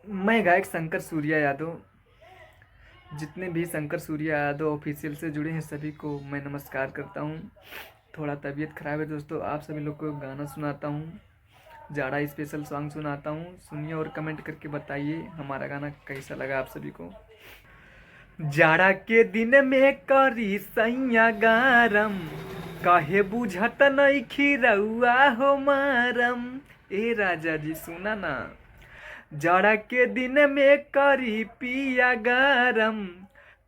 मैं गायक शंकर सूर्या यादव, जितने भी शंकर सूर्या यादव ऑफिशियल से जुड़े हैं सभी को मैं नमस्कार करता हूँ। थोड़ा तबीयत ख़राब है दोस्तों, आप सभी लोग को गाना सुनाता हूँ, जाड़ा स्पेशल सॉन्ग सुनाता हूँ। सुनिए और कमेंट करके बताइए हमारा गाना कैसा लगा आप सभी को। जाड़ा के दिन में करी सैया गारम, काहे बुझत नइखी रउआ हो मारम। ए राजा जी सुना ना, जाड़ा के दिन में करी पिया गरम,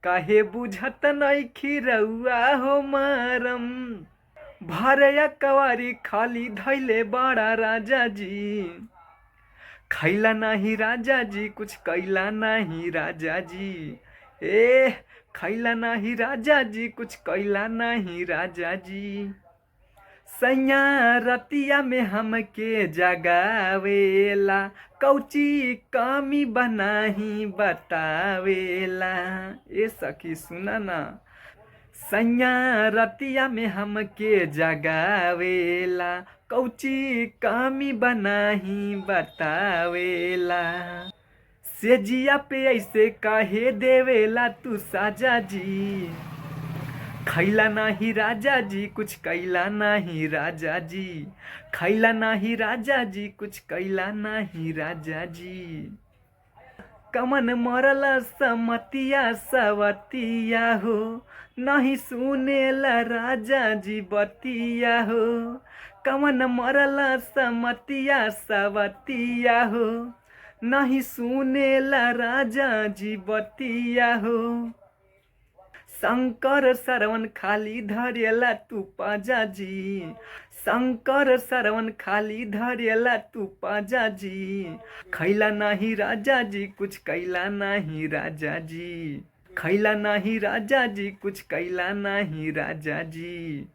काहे बुझत नइखी रउआ हो मारम। भरया कवारी खाली धैले बड़ा राजा जी, खैला नाही राजा जी कुछ कैला नाही राजा जी। ए खैला नाही राजा जी कुछ कैला नाही राजा जी। सैया रतिया में हमके जगावेला, कौची कमी बनाही बतावेला। ए सखी सुना ना, सैया रतिया में हमके जगावेला, कौची कमी बनाही बतावेला। सेजिया पे ऐसे काहे देवेला तू साजा जी, खैला नाही राजा जी कुछ कैला नाही राजा जी। खैला नाही राजा जी कुछ कैला नाही राजा जी। कमन मरल समतिया सवतिया हो, नहीं सुनेला राजा जी बतिया हो। कमन मरल समतिया सवतिया हो, नहीं सुनेला राजा जी बतिया हो। शंकर सरवन खाली धरेला तू पाजा जी, शंकर सरवन खाली धरेला तू पाजा जी। खैला नाही राजा जी कुछ कैला नाही राजा जी। खैला नाही राजा जी कुछ कैला नाही राजा जी।